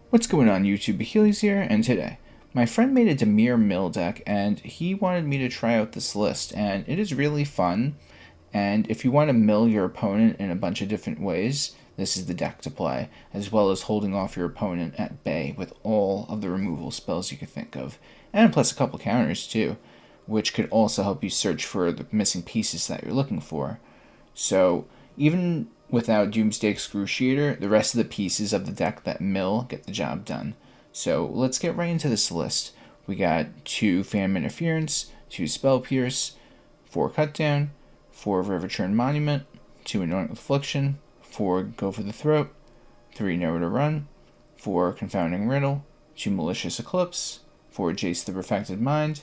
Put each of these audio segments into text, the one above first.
What's going on YouTube? Achilles here, and today, my friend made a Dimir mill deck, and he wanted me to try out this list, and it is really fun, and if you want to mill your opponent in a bunch of different ways, this is the deck to play, as well as holding off your opponent at bay with all of the removal spells you could think of, and plus a couple counters too, which could also help you search for the missing pieces that you're looking for. So, even without Doomsday Excruciator, the rest of the pieces of the deck that mill get the job done. So let's get right into this list. We got 2 Phantom Interference, 2 Spell Pierce, 4 Cutdown, 4 Riverchurn Monument, 2 Anoint with Affliction, 4 Go for the Throat, 3 Nowhere to Run, 4 Confounding Riddle, 2 Malicious Eclipse, 4 Jace the Perfected Mind,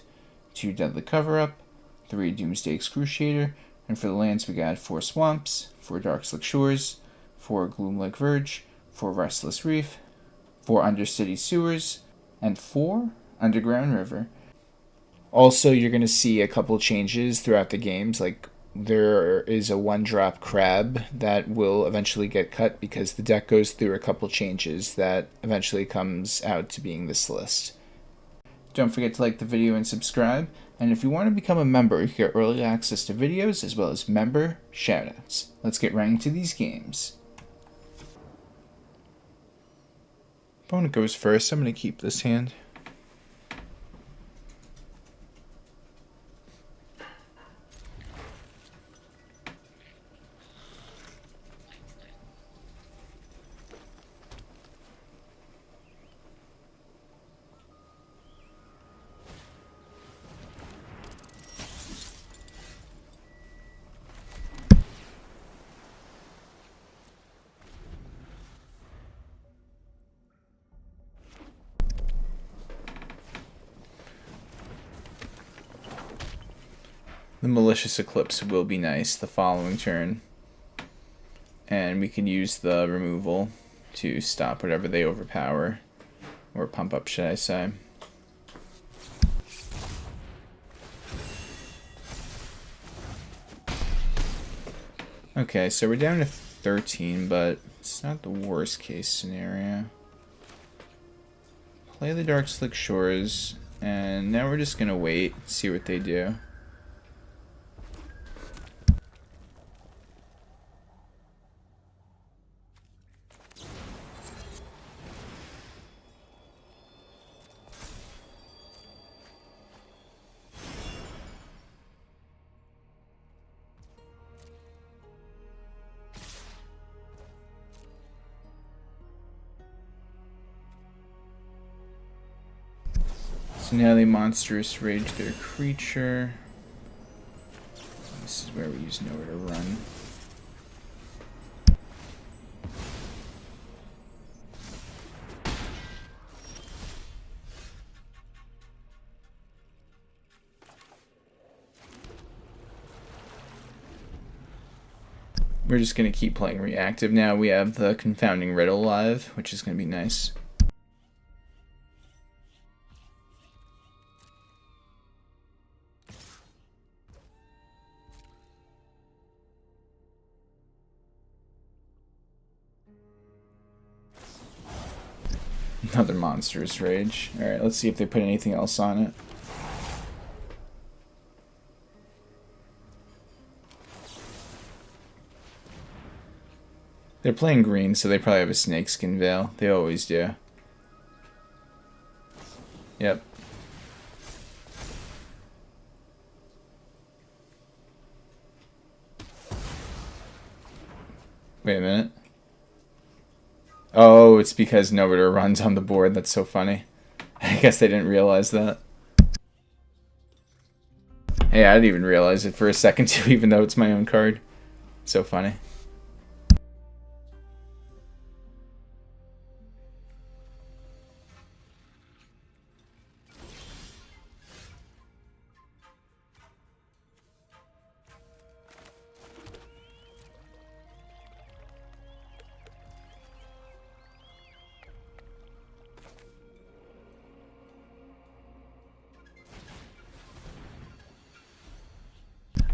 2 Deadly Cover-Up, 3 Doomsday Excruciator, and for the lands we got 4 Swamps, 4 Darkslick Shores, 4 Gloomlake Verge, 4 Restless Reef, 4 Undercity Sewers, and 4 Underground River. Also, you're going to see a couple changes throughout the games, like there is a 1-drop crab that will eventually get cut because the deck goes through a couple changes that eventually comes out to being this list. Don't forget to like the video and subscribe, and if you want to become a member, you get early access to videos as well as member shoutouts. Let's get right into these games. Opponent goes first. I'm going to keep this hand. The Malicious Eclipse will be nice the following turn. And we can use the removal to stop whatever they overpower. Or pump up, should I say. Okay, so we're down to 13, but it's not the worst case scenario. Play the Darkslick Shores, and now we're just going to wait, see what they do. So now they monstrous rage their creature. This is where we use Nowhere to Run. We're just going to keep playing reactive now. We have the Confounding Riddle live, which is going to be nice. Another monstrous rage. Alright, let's see if they put anything else on it. They're playing green, so they probably have a Snakeskin Veil. They always do. Yep. Wait a minute. Oh, it's because Nowhere to Run's on the board. That's so funny. I guess they didn't realize that. Hey, I didn't even realize it for a second too, even though it's my own card. So funny.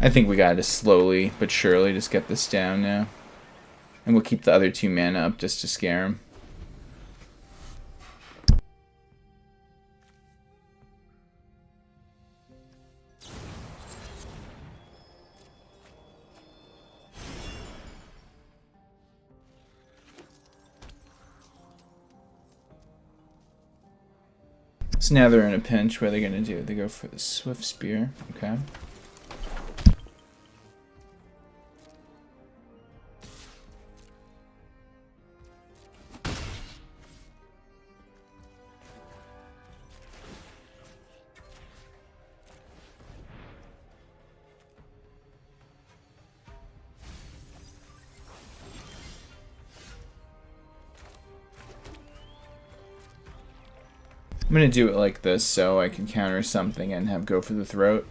I think we gotta slowly but surely just get this down now. And we'll keep the other 2 mana up just to scare him. So now they're in a pinch. What are they going to do? They go for the Swift Spear. Okay. I'm going to do it like this so I can counter something and have go for the throat.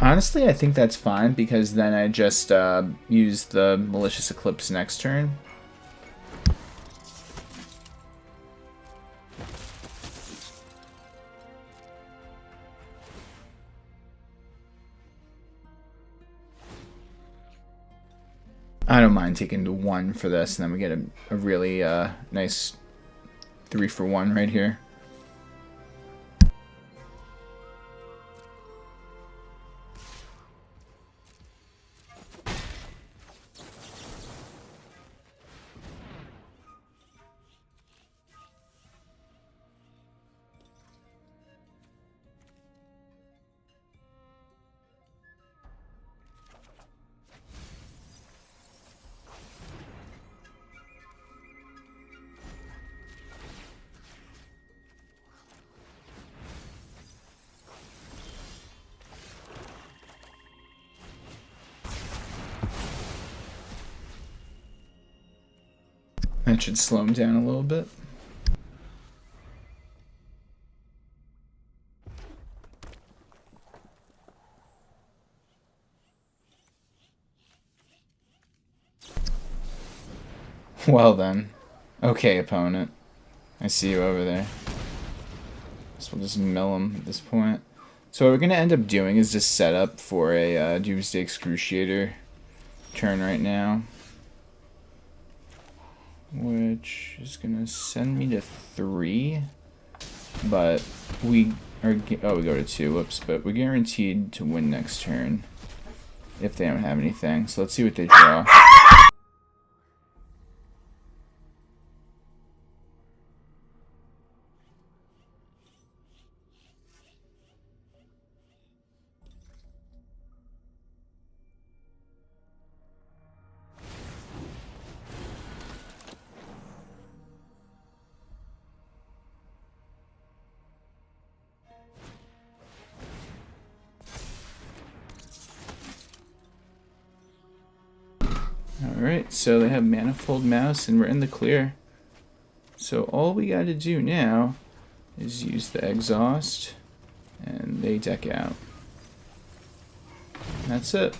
Honestly, I think that's fine because then I just use the Malicious Eclipse next turn. I don't mind taking the 1 for this, and then we get a really nice 3-for-1 right here. That should slow him down a little bit. Well then. Okay, opponent. I see you over there. So we'll just mill him at this point. So what we're going to end up doing is just set up for a Doomsday Excruciator turn right now. Which is going to send me to 3. But we are... Oh, we go to 2. Whoops. But we're guaranteed to win next turn. If they don't have anything. So let's see what they draw. Alright, so they have Manifold Mouse and we're in the clear. So all we gotta do now is use the Exhaust and they deck out. That's it.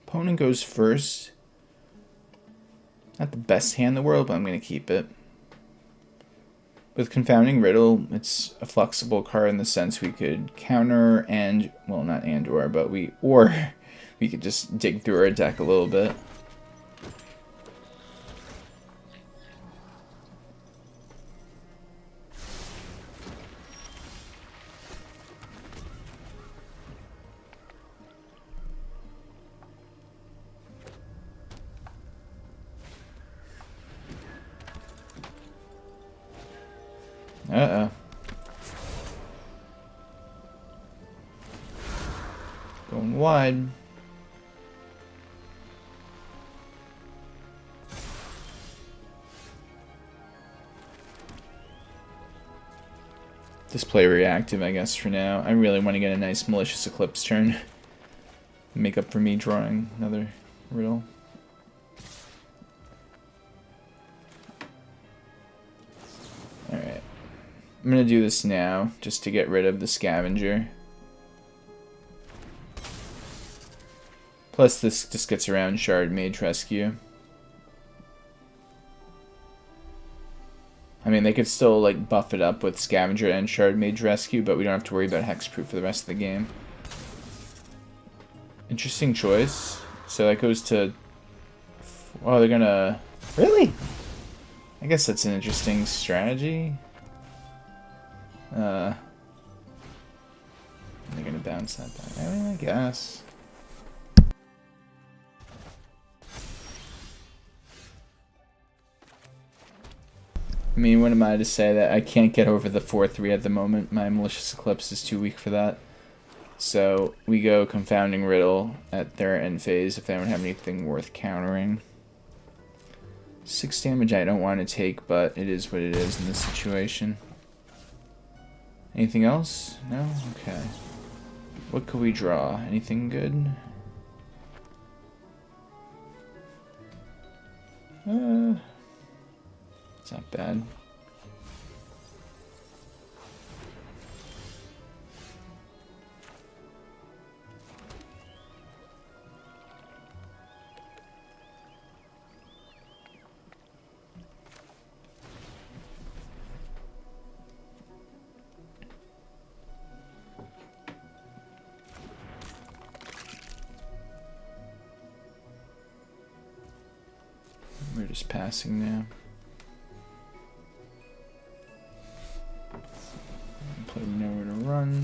Opponent goes first. Not the best hand in the world, but I'm going to keep it. With Confounding Riddle, it's a flexible card in the sense we could counter and, well, not and or, but we could just dig through our deck a little bit. Uh-oh. Going wide. Just play reactive, I guess, for now. I really want to get a nice Malicious Eclipse turn. Make up for me drawing another riddle. Alright. I'm going to do this now, just to get rid of the Scavenger. Plus this just gets around Shard Mage Rescue. I mean, they could still like buff it up with Scavenger and Shard Mage Rescue, but we don't have to worry about Hexproof for the rest of the game. Interesting choice. So that goes to... Oh, they're gonna... Really? I guess that's an interesting strategy. They're gonna bounce that back. I mean, I guess. I mean, what am I to say that I can't get over the 4-3 at the moment? My Malicious Eclipse is too weak for that. So we go Confounding Riddle at their end phase if they don't have anything worth countering. 6 damage I don't want to take, but it is what it is in this situation. Anything else? No? Okay. What could we draw? Anything good? It's not bad. We're just passing now. Play Nowhere to Run.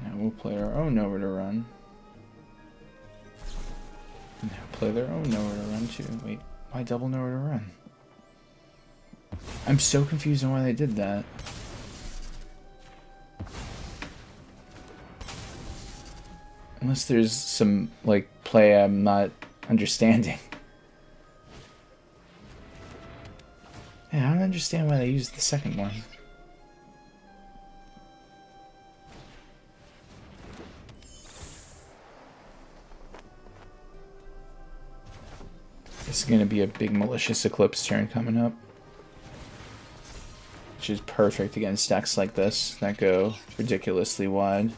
Now we'll play our own Nowhere to Run. Now play their own Nowhere to Run too. Wait, why double Nowhere to Run? I'm so confused on why they did that. Unless there's some, like, play I'm not understanding. Yeah, I don't understand why they used the second one. This is going to be a big Malicious Eclipse turn coming up. Which is perfect against decks like this that go ridiculously wide.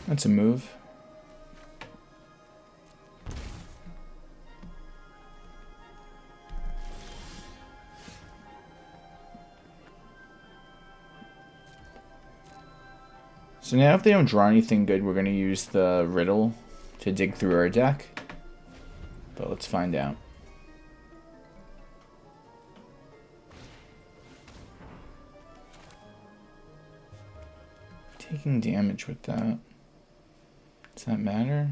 That's a move. So now if they don't draw anything good, we're going to use the Riddle to dig through our deck. But let's find out. Taking damage with that. Does that matter?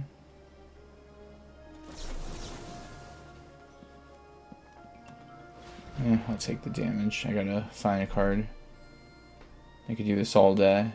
Yeah, I'll take the damage. I gotta find a card. I could do this all day.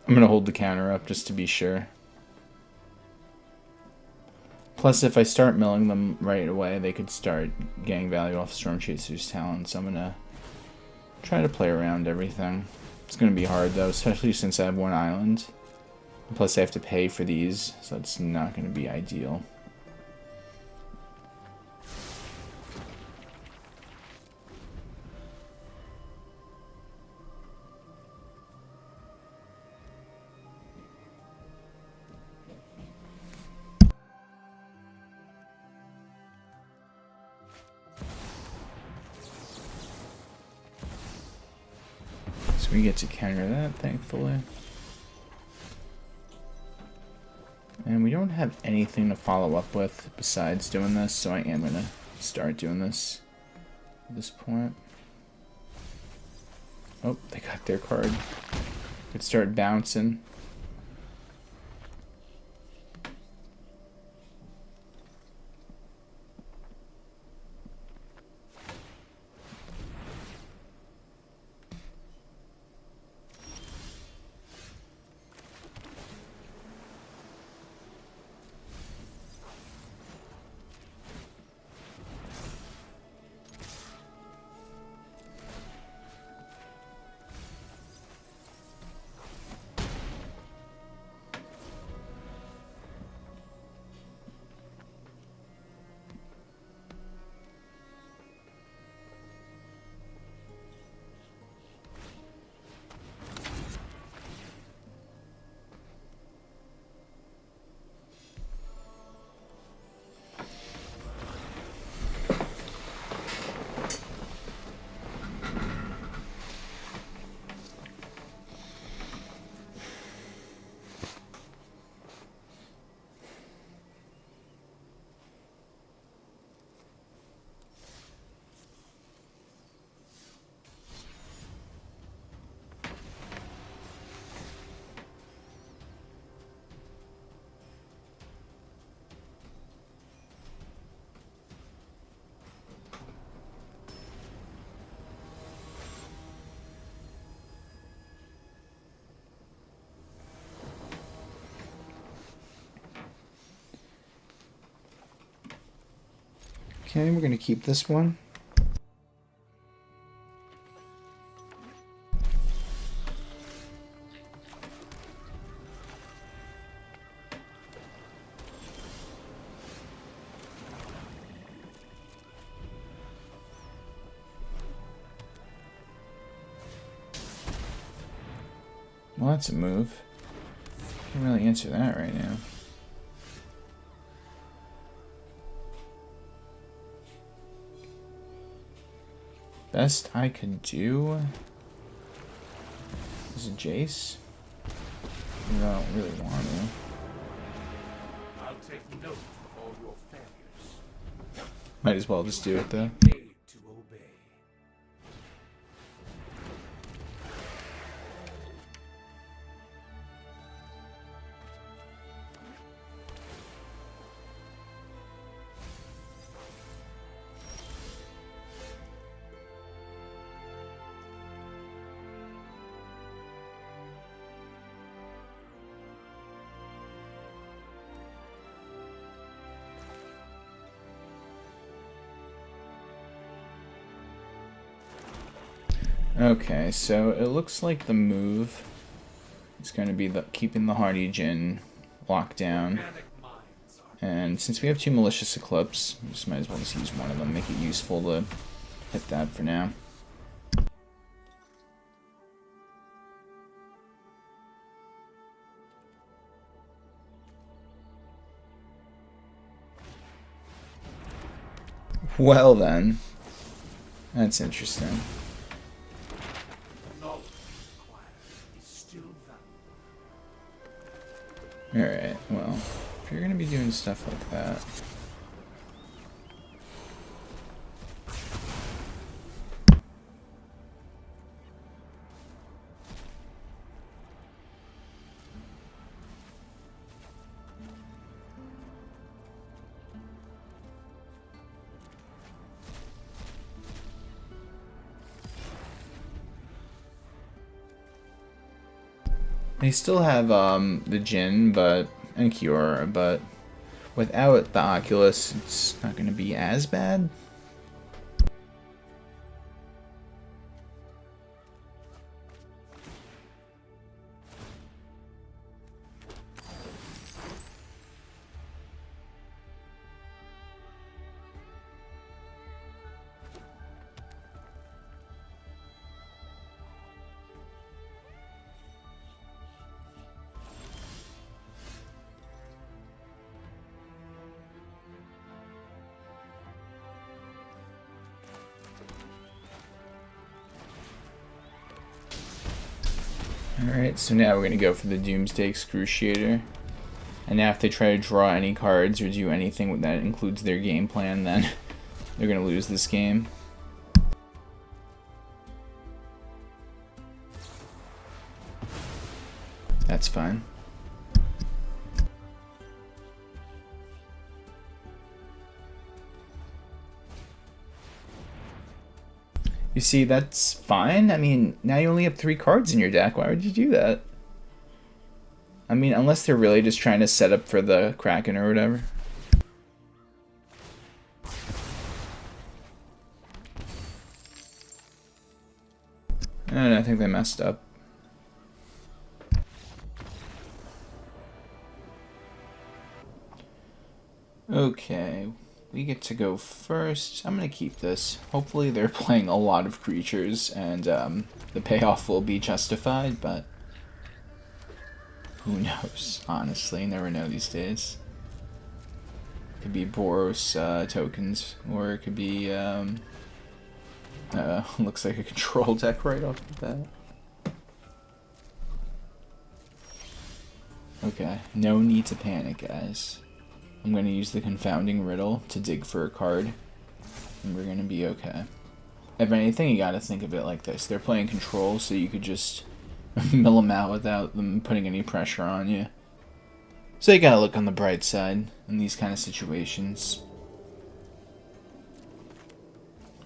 I'm going to hold the counter up just to be sure. Plus, if I start milling them right away, they could start getting value off Storm Chaser's Talon, so I'm going to try to play around everything. It's going to be hard, though, especially since I have one island. Plus, I have to pay for these, so it's not going to be ideal. So we get to counter that, thankfully. And we don't have anything to follow up with besides doing this, so I am going to start doing this at this point. Oh, they got their card. Could start bouncing. Okay, we're going to keep this one. Well, that's a move. Can't really answer that right now. Best I could do is a Jace. I don't really want to. I'll take note of all your failures. Might as well just do it though. Made to obey. Okay, so it looks like the move is going to be keeping the Hardy Djinn locked down. And since we have two Malicious Eclipse, we just might as well just use one of them, make it useful to hit that for now. Well then, that's interesting. Alright, well, if you're gonna be doing stuff like that... They still have the Djinn, and Kiora, but without the Oculus, it's not going to be as bad. Alright, so now we're going to go for the Doomsday Excruciator. And now if they try to draw any cards or do anything that includes their game plan, then they're going to lose this game. That's fine. You see, that's fine. I mean, now you only have 3 cards in your deck. Why would you do that? I mean, unless they're really just trying to set up for the Kraken or whatever. I don't know, I think they messed up. Okay, we get to go first. I'm going to keep this. Hopefully they're playing a lot of creatures and the payoff will be justified, but who knows, honestly. Never know these days. It could be Boros tokens, or it could be, looks like a control deck right off the bat. Okay, no need to panic, guys. I'm going to use the Confounding Riddle to dig for a card, and we're going to be okay. If anything, you got to think of it like this. They're playing control, so you could just mill them out without them putting any pressure on you. So you got to look on the bright side in these kind of situations.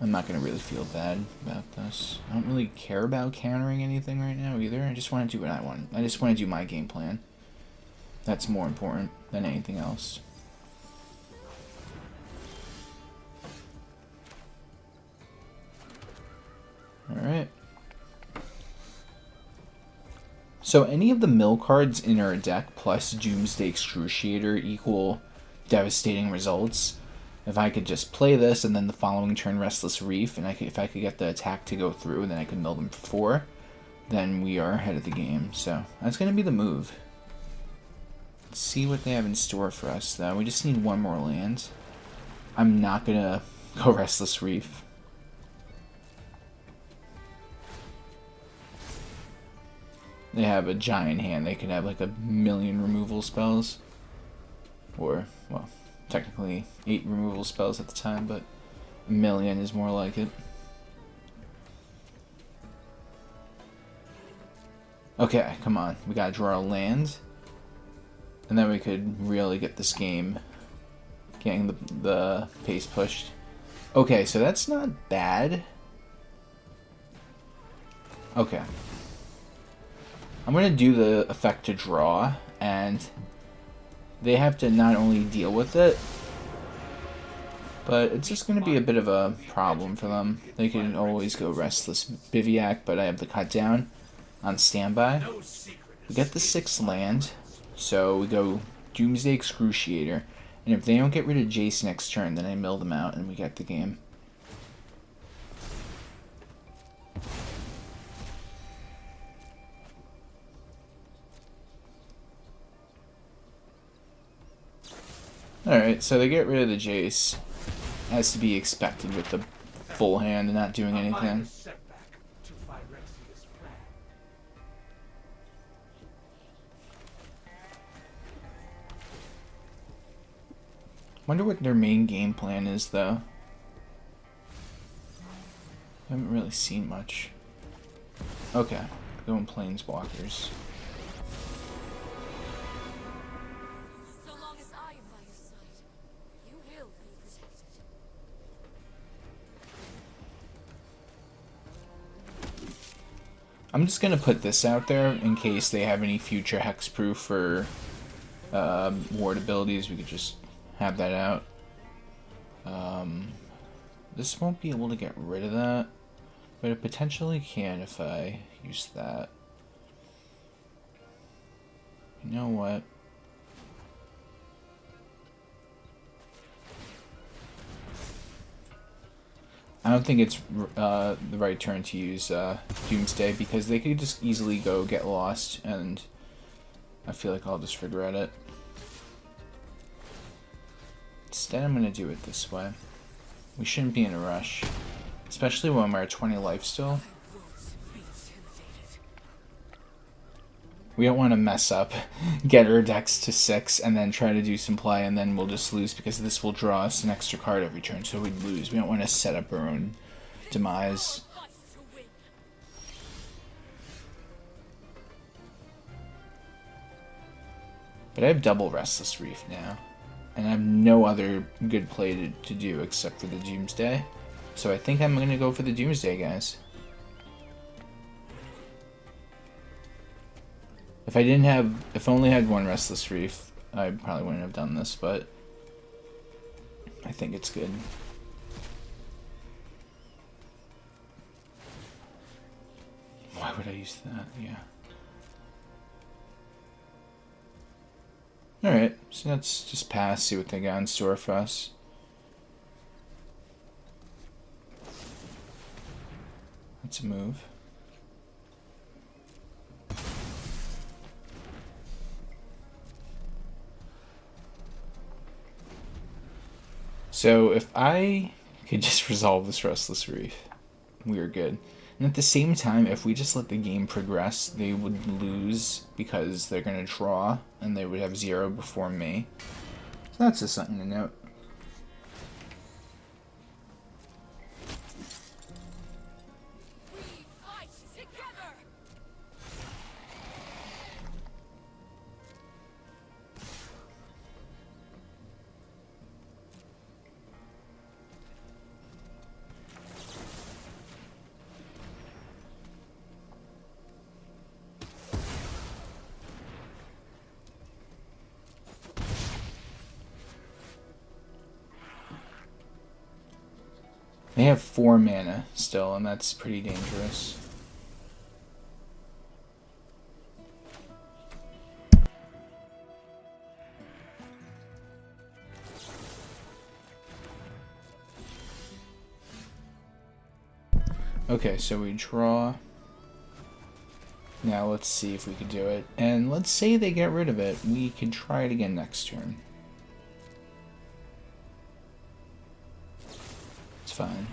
I'm not going to really feel bad about this. I don't really care about countering anything right now either. I just want to do what I want. I just want to do my game plan. That's more important than anything else. Alright. So any of the mill cards in our deck plus Doomsday Excruciator equal devastating results. If I could just play this and then the following turn Restless Reef, and if I could get the attack to go through and then I could mill them for 4, then we are ahead of the game. So that's going to be the move. Let's see what they have in store for us though. We just need one more land. I'm not going to go Restless Reef. They have a giant hand. They could have like 1,000,000 removal spells. Or, well, technically 8 removal spells at the time, but 1,000,000 is more like it. Okay, come on. We gotta draw a land. And then we could really get this game getting the pace pushed. Okay, so that's not bad. Okay. I'm going to do the effect to draw, and they have to not only deal with it, but it's just going to be a bit of a problem for them. They can always go Restless Bivouac, but I have the cut down on standby. We get the 6th land, so we go Doomsday Excruciator, and if they don't get rid of Jace next turn, then I mill them out and we get the game. Alright, so they get rid of the Jace, as to be expected with the full hand and not doing anything. Wonder what their main game plan is, though. I haven't really seen much. Okay, going Planeswalkers. I'm just gonna put this out there in case they have any future hexproof or ward abilities. We could just have that out. This won't be able to get rid of that, but it potentially can if I use that. You know what? I don't think it's the right turn to use Doomsday, because they could just easily go get lost, and I feel like I'll just regret it. Instead, I'm going to do it this way. We shouldn't be in a rush, especially when we're at 20 life still. We don't want to mess up, get our decks to 6, and then try to do some play, and then we'll just lose because this will draw us an extra card every turn, so we'd lose. We don't want to set up our own demise. But I have double Restless Reef now, and I have no other good play to do except for the Doomsday. So I think I'm going to go for the Doomsday, guys. If I only had one Restless Reef, I probably wouldn't have done this, but I think it's good. Why would I use that? Yeah. Alright, so let's just pass, see what they got in store for us. That's a move. So if I could just resolve this Restless Reef, we are good. And at the same time, if we just let the game progress, they would lose because they're going to draw, and they would have 0 before me. So that's just something to note. They have 4 mana still, and that's pretty dangerous. Okay, so we draw. Now let's see if we could do it. And let's say they get rid of it. We can try it again next turn. It's fine.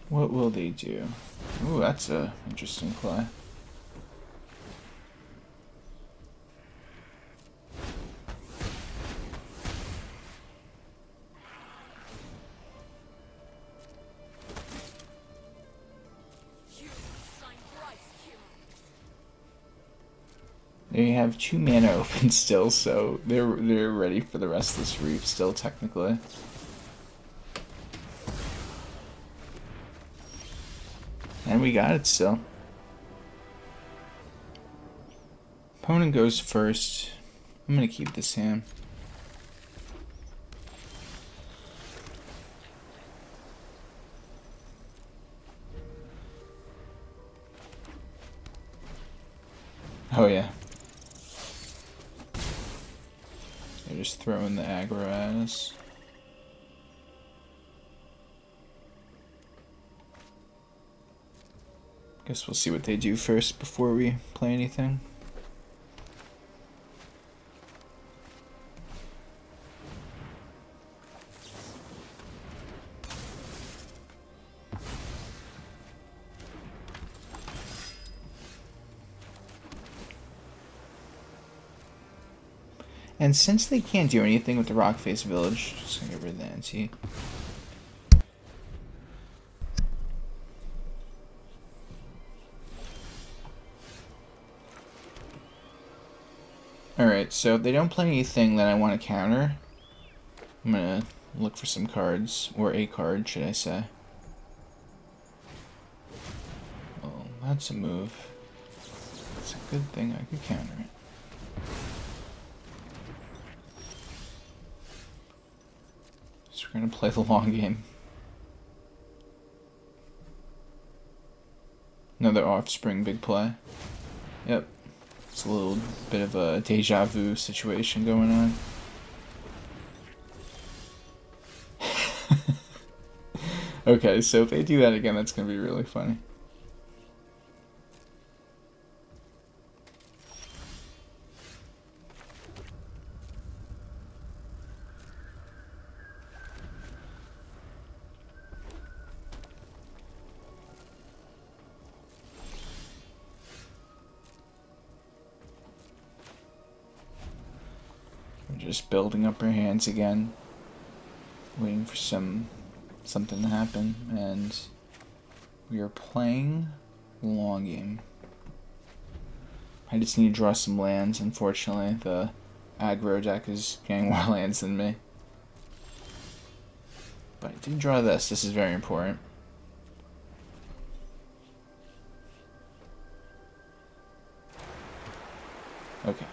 What will they do? Ooh, that's a interesting play. They have 2 mana open still, so they're ready for the Restless Reef still, technically. And we got it still. Opponent goes first. I'm gonna keep this hand. Oh yeah. They're just throwing the aggro at us. Guess we'll see what they do first before we play anything. And since they can't do anything with the Rockface Village, just gonna get rid of the NT. Alright, so if they don't play anything that I want to counter, I'm gonna look for some cards, or a card, should I say. Well, that's a move. It's a good thing I could counter it. So we're gonna play the long game. Another Offspring big play. Yep. It's a little bit of a deja vu situation going on. Okay, so if they do that again, that's going to be really funny. We're just building up our hands again, waiting for something to happen, and we are playing the long game. I just need to draw some lands. Unfortunately, the aggro deck is getting more lands than me. But I did draw this. This is very important. Okay.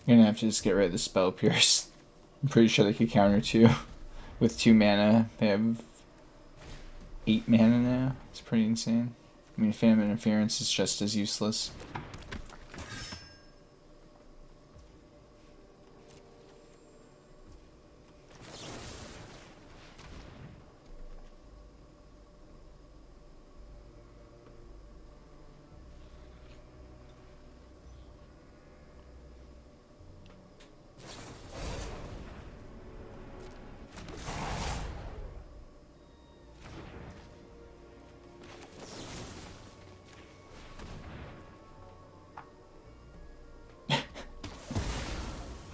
You're gonna have to just get rid of the Spell Pierce. I'm pretty sure they could counter 2 with 2 mana. They have 8 mana now. It's pretty insane. I mean, Phantom Interference is just as useless.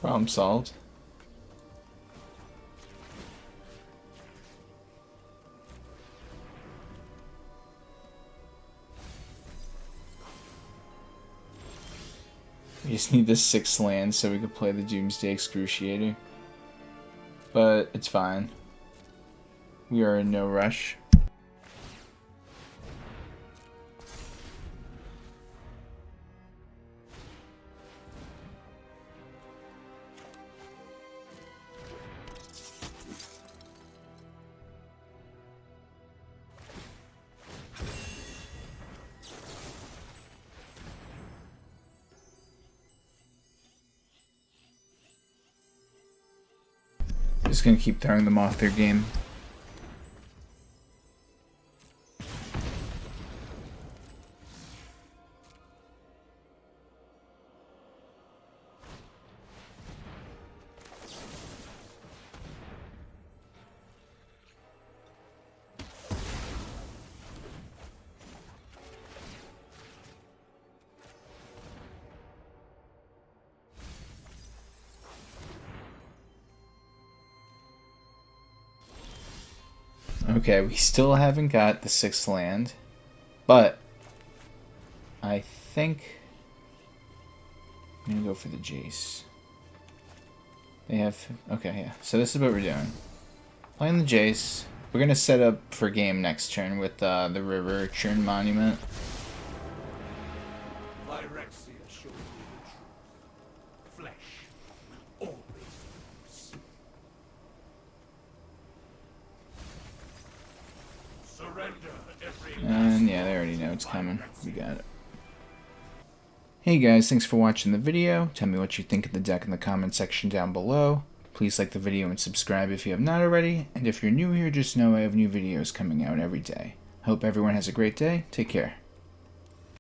Problem solved. We just need this 6 land so we could play the Doomsday Excruciator. But it's fine. We are in no rush. Just gonna keep throwing them off their game. Okay, we still haven't got the 6th land, but I think I'm gonna go for the Jace. They have, okay, yeah. So this is what we're doing. Playing the Jace. We're gonna set up for game next turn with the Riverchurn Monument. And yeah, they already know it's coming. We got it. Hey guys, thanks for watching the video. Tell me what you think of the deck in the comment section down below. Please like the video and subscribe if you have not already. And if you're new here, just know I have new videos coming out every day. Hope everyone has a great day. Take care.